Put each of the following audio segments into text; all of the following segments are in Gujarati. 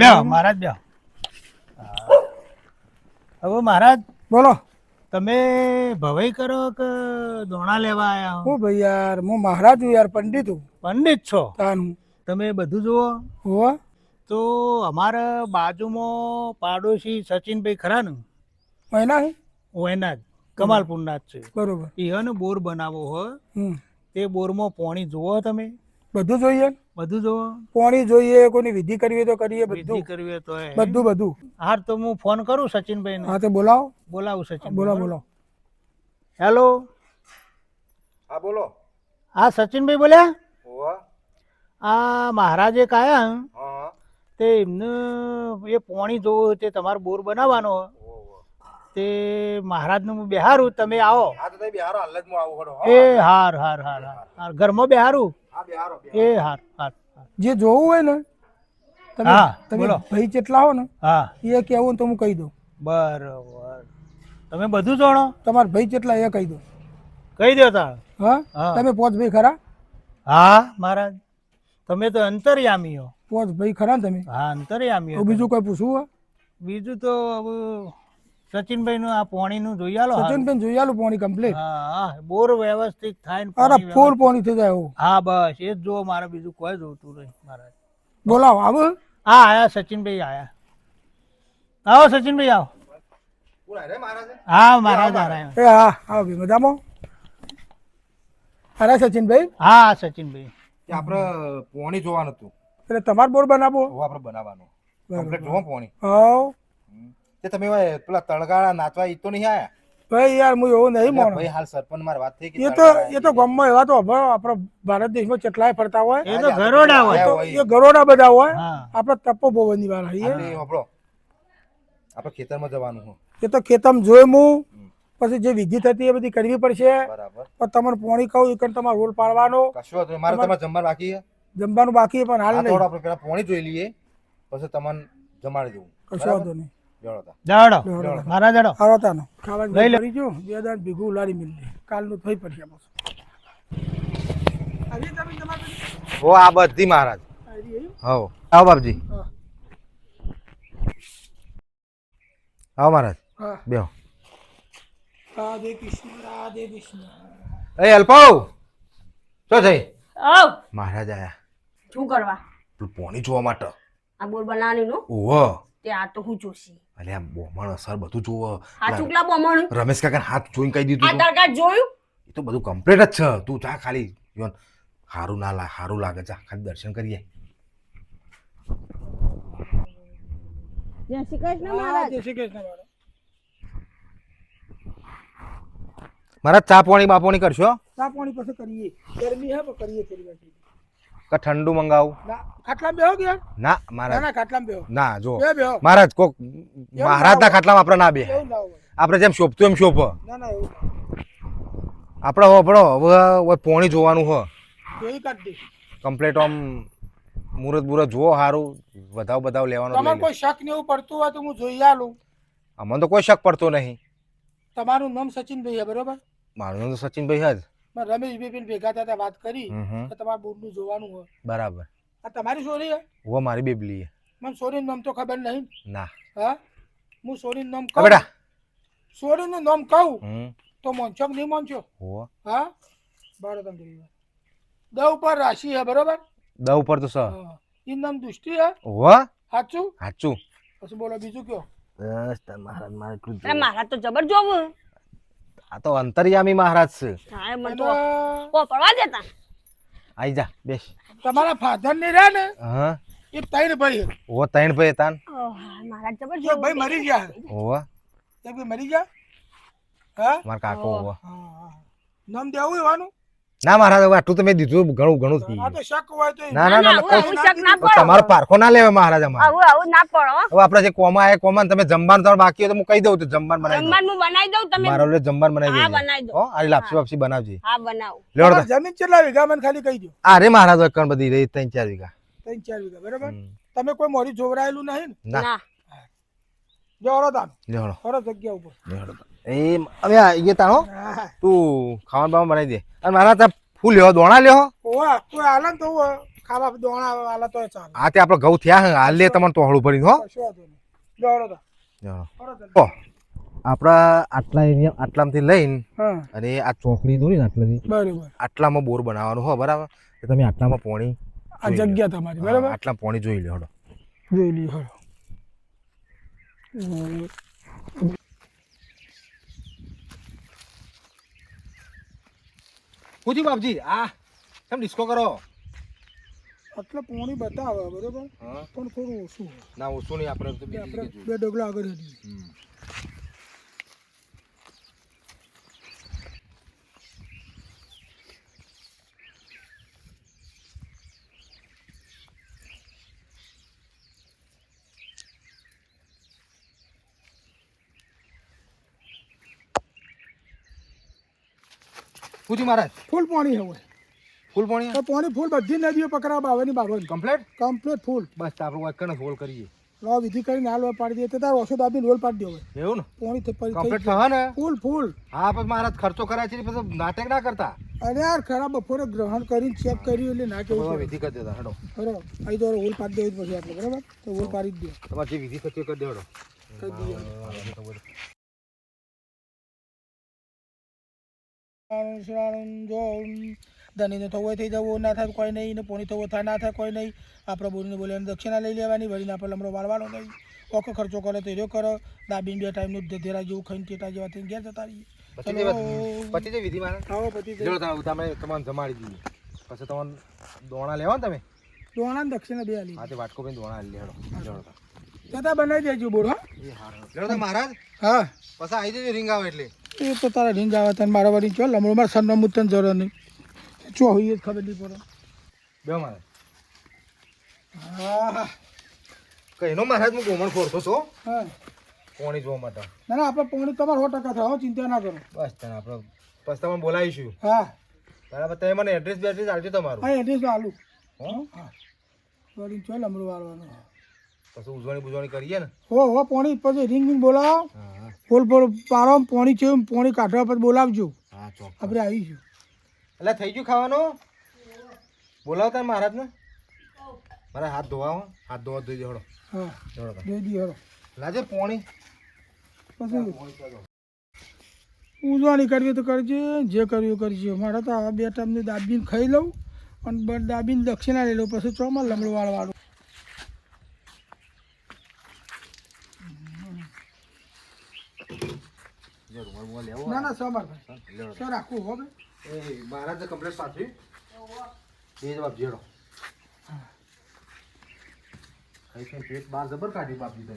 બેહો મહારાજ બેહો. હવે મહારાજ બોલો. તમે ભવાઈ કરો કે દોણા લેવા આયા હો? હું ભાઈ યાર, હું મહારાજ છું યાર, પંડિત હું. પંડિત છો તાનું તમે, બધું જુઓ. હોવા તો અમારા બાજુમાં પાડોશી સચિનભાઈ ખરા ને, મહિના હે એના જ કમાલપુરના જ છે. બરોબર. ઈહન બોર બનાવવો હોય હમ તે બોરમાં પાણી જુઓ તમે, બધું જોઈએ, બધું જુઓ. પાણી જોઈએ, કોઈની વિધિ કરવી હોય તો કરીએ, વિધિ બધું કરવી હોય તો બધું બધું. હાર તો હું ફોન કરું સચિનભાઈ ને, હા તે બોલાવો. બોલાવું સચિન. બોલો બોલો. હેલો. હા બોલો. હા સચિનભાઈ બોલ્યા? હોવા. આ મહારાજે કાયા હા તે એમને એ પાણી જોવું તે તમારો બોર બનાવવાનો તે મહારાજનું હું બેહારું, તમે આવો. હા તો તમે બિહારો હાલ જ હું આવું ખરો. એ હાર હાર હાર હાર ઘરમાં બેહારું. હા બિહારો એ હાર હાર હાર. જે જોવું હોય ને તમે હા, તમે બોલો. ભાઈ જેટલા હો ને હા એ કહેવું ને તો હું કહી દઉં. બરોબર. તમે બધું જાણો? તમારા ભાઈ જેટલા એ કહી દઉં. કહી દો તાર. હા હા. તમે પોચ ભાઈ ખરા? હા મહારાજ, તમે તો અંતર્યામી હો. પોચ ભાઈ ખરા ને તમે? હા અંતર્યામી તો હો. બીજું કોઈ પૂછવું હોય? બીજું તો હવે સચિનભાઈનું આ પાણીનું જોઈ આલો. હારું. સચિનભાઈ જોઈ આલું પાણી કમ્પ્લીટ. હા હા, બોર વ્યવસ્થિત થાય ને અરે પાણી ફૂલ વ્યવસ્થિત. પાણી થઈ જાય એવું. હા બસ એ જ જો, મારે બીજું કોઈ જોતું નહીં મહારાજ. બોલાવો આવો. હા આયા સચિનભાઈ આયા. આવો સચિનભાઈ આવો. કોણ રે મહારાજ? હા મહારાજ આયા. એ હા આવો ભાઈ, મજામાં? અરે સચિનભાઈ, હા સચિનભાઈ. કે આપણે પોણી જોવાનું હતું. એટલે તમારો બોર બનાવો? હોવા આપણે બનાવવાનું. કમ્પ્લીટ જોવો પોણી. હા તે તમે પેલા તળગાળા નાચવા ઈ તો નહીં આયા? ભાઈ યાર, હું એવું નહીં અલ્યા માનો. ભાઈ હાલ સરપંચ મારી વાત થઈ કે એ તો ગામમાં એવા તો હવે આપણા ભારત દેશમાં કેટલાય ફરતા હોય. એ તો ગરોડા હોય. તો એ ગરોડા બધા હોય. હા આપણે તપોભવનની વાર આવીએ. આપણે ખેતરમાં જવાનું હોય. એ તો ખેતમ જોઈ હું પછી જે વિધિ થતી એ બધી કરવી પડશે. બરાબર. પણ તમને પોણી કહું એ તમારે રોલ પાડવાનો. કશું વાંધો નહીં. મારે તમારે જમવાનું બાકી છે. જમવાનું બાકી પણ હાલ હા તો નહીં. આપણે પેલા પોણી જોઈ લઈએ પછી તમને જમાડી દઉં. કશો વાંધો નહીં. જોડો તા. જાડો મહારાજ જાડો. આવો તાનો ખાવાનું લઈ લે. કરી જો બે દાડ ભેગું ઉલાડી મિલ દે. કાલનું થઈ પડશે બસ. આવી તમે તમારે હો આ બધી મહારાજ. આવી હો આવો બાપજી. હા આવો મહારાજ. હા. બેહો. રાધે કૃષ્ણ રાધે કૃષ્ણ. એ અલ્પાવ શું થઈ? આવ મહારાજ આયા શું કરવા? પેલું પોણી જોવા માટે. આ બોર બનાવવાની નું ઓહો તે આ તો હું જોશી અલે આ બોમણ અસર બધું જોવો. આ ચૂકલા બોમણ રમેશ કાકા હાથ જોઈને કહી આ દીધું તું. તડકા જોયું એ તો બધું કમ્પ્લીટ જ છે. તું જા ખાલી યોન હારું ના હારું લાગે જા ખાલી દર્શન કરીએ. જય શ્રી કૃષ્ણ હા, મહારાજ. જય શ્રી કૃષ્ણ મહારાજ. મારા ચા પાણી બાપોણી કરશો ચા પાણી પછી કરીએ. ગરમી હે પણ કરીએ થોડી વાર. કે ઠંડુ મંગાવું? ના ખાટલામાં બેહો કે યાર? ના ના મહારાજ ના ખાટલામાં બેહો. ના જો બેહો. મહારાજ કોક મહારાજના ખાટલામાં આપણે ના બે એવું ના હોય. આપણે જેમ શોભતું એમ શોભ. ના ના એવું આપણે હવે પોણી જોવાનું હો જોઈ કાઢ દે. કમ્પ્લીટ આમ મુહૂર્ત બુરત જુઓ સારું બધાવ લેવાનો તમારે લઈ લે. કોઈ શક ને એવું પડતું હોય તો હું જોઈ આલું. અમને તો કોઈ શક પડતો નહીં. તમારું નામ સચિનભાઈ છે બરોબર? મારું નામ તો સચિનભાઈ જ. મેં રમેશભાઈ ભેગા થતા વાત કરી હમ. કે તમારે બોર્ડનું જોવાનું હોય. બરાબર. આ તમારી સોરી હે? વો મારી બેબલી હે. મને સોરીનું નામ તો ખબર નહીં. ના હા હું સોરીનું નામ હા કહું. બેટા. સોરીનું નામ કહું હમ તો મોનશો કે નહીં મોનશો? હો હા બરાબર તમે જોઈ લો. દ ઉપર રાશિ હે બરોબર? દ ઉપર તો સ. હા એ નામ દુષ્ટિ હે હો સાચું? સાચું. પછી બોલો બીજું કયો? બસ મહારાજ મારે એટલું જ અરે જોવું. મહારાજ તો જબર જોવું. આ તો અંતર્યામી મહારાજ છે. હા મને તો અને પડવા દેતા. આઈ જા બેસ. તમારા ફાધર ને રહ્યા ને હા એ ત્રણ ભાઈ હે. ઓ ત્રણ ભાઈ તાન. ઓહ, મહારાજ જબર એક જોવું. ભાઈ મરી ગયા હે. ઓ એક ભાઈ મરી ગયા. હા મારા કાકો ઓ. હા નામ દેવું એવાનું? ના મહારાજ હવે આટલું તો મેં દીધું ઘણું થઈ આ ગયું. તો શક હોય તો ના ના ના આવું આવું શક ના તો પડો. તમારો પારખો ના લેવે મહારાજ અમારે. આવું ના પડો. હવે આપણે જે કોમા આયા કોમા ને તમે જમવાનું તમારે બાકી હોય તો હું કહી દઉં તો જમવાનું બનાવી દઉં. જમવાનું હું બનાવી દઉં તમે. મારો લે જમવાનું બનાવી હા દેજે. બનાવી દો. હો આરી લાપસી વાપસી બનાવજે. હા બનાવું. લેવડો તમારી જમીન કેટલા વીઘા મને ખાલી કહી દો. અરે મહારાજ એકણ બધી રહી 3-4 વીઘા. 3-4 વીઘા બરાબર? હમ. તમે કોઈ મોરી જોવરાયેલું નહીં ને? ના ના જો હરો તાન લેવડો હરો જગ્યા ઉપર. લેવડો. એ હવે એ તાણો હા તું ખાવાનું બાવાનું બનાવી દે. અને મારા ત્યાં ફૂલ લેવો દોણા લેવો. ઓવા કોઈ આલન તો ખાવા દોણા વાલા તોય ચાલે આ તે આપણે ઘઉં થયા હે હાલ લે તમને તોહળું ભરીને હો કશો વાંધો નહીં દોડો તો જાણો. કરો જલ્દી. આપણા આટલા એરિયા આટલામાંથી લઈને હા અને આ ચોકડી દોરી ને આટલાથી બરોબર આટલામાં બોર બનાવવાનું હો બરાબર કે તમે આટલામાં પોણી આ જગ્યા તમારી બરાબર આટલા પોણી જોઈ લો હડો જોઈ લઈએ હળો પૂછી બાપજી આ કેમ ડિસ્કો કરો આટલા પોણી બતાવે બરોબર હા પણ થોડું ઓછું ના ઓછું નહીં આપણે તો બીજી આપણે જગ્યાએ બે ડગલા આગળ હેડીએ. જોયું. પૂછી મહારાજ ફૂલ પાણી હવે ફૂલ પોણી તો પાણી ફૂલ બધી નદીઓ પકડાવા બાવાની બાબત કમ્પ્લીટ કમ્પ્લીટ ફૂલ બસ તો આપણે વાક્યનો હોલ કરીએ લો વિધિ કરીને હાલ પાડી દે તો તાર ઓછો દાબીને રોલ પાડી દો હવે એવું ને પાણી કમ્પ્લીટ થવા ને ફૂલ ફૂલ હા પછી મહારાજ ખર્ચો કરાય છે પછી નાટક ના કરતા અરે યાર ખરા બપોરે ગ્રહણ કરીને ચેક કર્યું એટલે ના કેવું બરાબર વિધિ કરી દેતા હેડો બરોબર અહીં તો રોલ પાડી દેવું જ પછી આપણે બરાબર તો રોલ પાડી જ દે તમારે જે વિધિ થતી હોય કરી દેવડો કરી દઈએ ધનીને થવો થઈ જવું ના થાય કોઈ નહીં ને પોણી થવો થાય ના થાય કોઈ નહીં આપણે બોલીને બોલીને દક્ષિણા લઈ લેવાની વળીને આપણે લમડો વાળવાનો નહીં ઓખો ખર્ચો કરે તો એરો કરો દાબીને બે ટાઈમનું ધેરા જેવું ખાઈને ટેટા જેવા થઈને ઘેર જતા રહીએ પછી જે વિધિ મારે આવો પછી જો તમે તમારે જમાડી દીધી પછી તમારે દોણા લેવા ને તમે દોણા ને દક્ષિણા બે આલી હા તે વાટકો કરીને દોણા લઈ લેડો જતા બનાવી દેજો બોલો એ હારું લેડો તો મહારાજ હા પછી આવી જજો રિંગ આવે એટલે એ તો તારા રીંગ આવે તને મારા વાળી ચો લમડો મારા સનનો મુતન જરૂર નહીં ચો હોય જ ખબર નહીં પડે બે મહારાજ હા કઈનો મહારાજ હું ગોમણ ફોરતો છો હા પોણી જોવા માટે ના ના આપણે પોણી તમારે 100% થાય હો, ચિંતા ના કરો બસ તને આપણે પછી તમને બોલાવીશું હા બરાબર તમે મને એડ્રેસ બેડ્રેસ આપજો તમારું હા એડ્રેસ આલુ હો હા વળી ચો લમડો વાળવાનો પછી ઉજવણી બુજવણી કરીએ ને હો પોણી પછી રીંગ રીંગ બોલાવો હા ફૂલ ફૂલ પારો પોણી છે પોણી કાઢવા પછી બોલાવજો હા ચોક્કસ આપણે આવીશું એટલે થઈ ગયું ખાવાનું બોલાવતા મહારાજને મારા હાથ ધોવા હો હાથ ધોવા ધોઈ દેવડો હા દેવડો દઈ દઈએ હળો લાજે પોણી પછી ઉજવણી કરવી તો કરજે જે કરવી એ કરજે મારે તો આ બે ટાઈમની દાબીને ખાઈ લઉં અને દાબીને દક્ષિણા લઈ લઉં પછી ચોમાં લમડો વાળવાનું ના ના સર ભાઈ સર રાખવું હો ભાઈ એ મહારાજ કમ્પ્લેટ પાછું એ જવાબ જેડો કઈ કઈ પેટ બહાર જબર કાઢી બાપજી તમે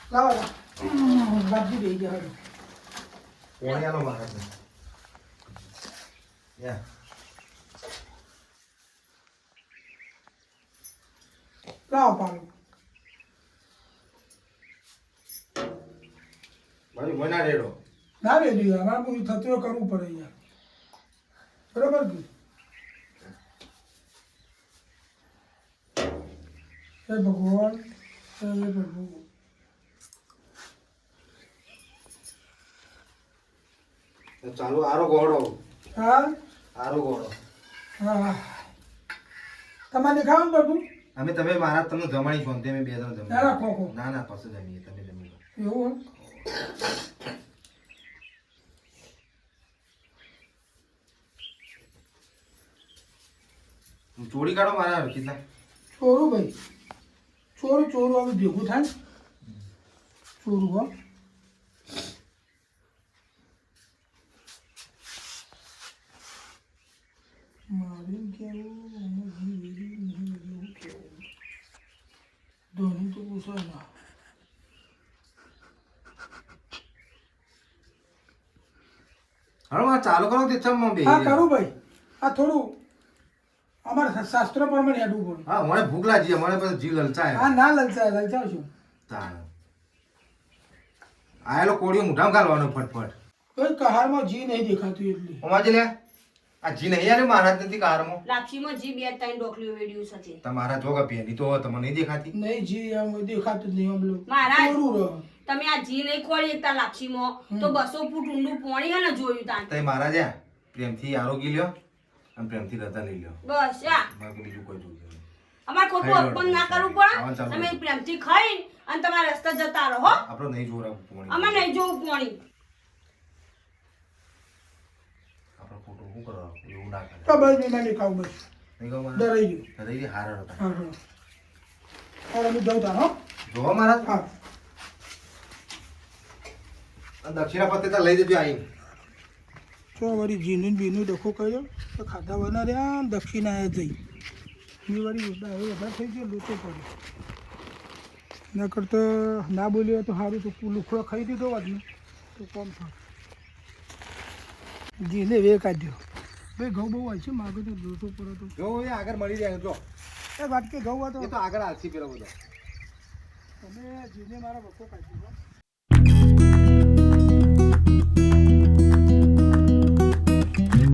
લાવો બાપજી દઈ ગયા હવે પોણી આલો મહારાજ યા લાવો પાણી ભાઈ મના રેડો ના રે દી અમારે બધું થતું હોય કરવું પડે યાર બરોબર કે હે ભગવાન હે પ્રભુ ચાલુ આરો ગોળો હા આરો ગોળો હા તમારે દેખાવ ને બધું અમે તમે મહારાજ તમને જમાડી છો તમે બે જણ ના જમી રાખો ખો ના ના પછી જમીએ તમે જમી લો એવું ચોરી કાઢો મારા કેટલા ચોરું ભાઈ ચોરું ચોરું હવે ભેગું થાય ચોરું હો મારે કેવું કેવું ધોની તો પૂછાય ના હવે માં ચાલુ કરો તે ચમ બે હા કરું ભાઈ આ થોડું અમારે શાસ્ત્રો પ્રમાણે હેડવું પડે હા મને ભૂખ લાગી મને પછી જીવ લલચાય હા ના લલચાવશું તાણ આયેલો કોળીઓ મુઠામાં ગાલવાનો ફટફટ કોઈ કહારમાં જી નહીં દેખાતું એટલે ઓમાજી લે આ જી નહીં યાર મહારાજ નથી કારમાં લાપસીમાં જી બે ત્રણ ડોકલીઓ વેડ્યું સચિન તમારા જોગા પેની તો તમને નહીં દેખાતી નહીં જી આમ દેખાતું જ નહીં આમ લો મહારાજ ચોરું રહે તમે આ જી નહીં ખોળી એકતા લાપસીમાં તો 200 ફૂટ ઊંડું પોણી હે ને જોયું તાન તઈ મહારાજ પ્રેમથી આરોગી લ્યો અને પ્રેમથી રજા લઈ લ્યો. બસ આ મારે તો બીજું કોઈ જોઈતું નહીં. અમારે ખોટું ખાઈ લો, અપમાન ના કરવું ખાવાનું પડે ચાલુ તમે કરો. પ્રેમથી ખાઈ અને તમારા રસ્તે જતા રહો હો. આપણે નહીં જોવડાવવું પોણી. અમે નહીં જોવું પાણી. આપણે ખોટું શું કરવા એવું ના કરે. તો બસ મેં નહીં ખાવું બસ નહીં કહું મારા? ડરાઈ ગયું હૃદય થી હારા હતા. હા હા હા હું જાઉં તાર હો જોવા મારા હા અને દક્ષિણા પત્તે તો લઈ જજો આવીને. તો વળી જીનું બીનું ડખો કર્યો તો ખાધા વના રહ્યા દક્ષિણા જઈ એ વળી હવે વધારે થઈ ગયો લોચો પડ્યો ના કરતા ના બોલ્યો તો સારું તો લુખડો ખાઈ દીધો વાત ને તો કોમ થાય જીને વે કાઢ્યો ભાઈ ઘઉં બહુ હોય છે માગે તો લોચો પડ્યો તો જો એ આગળ મળી જાય જો એ વાત કે ઘઉં એ હતો તો આગળ હાલસી પેલો બધો. તમે જીને મારા વખો કાઢ્યો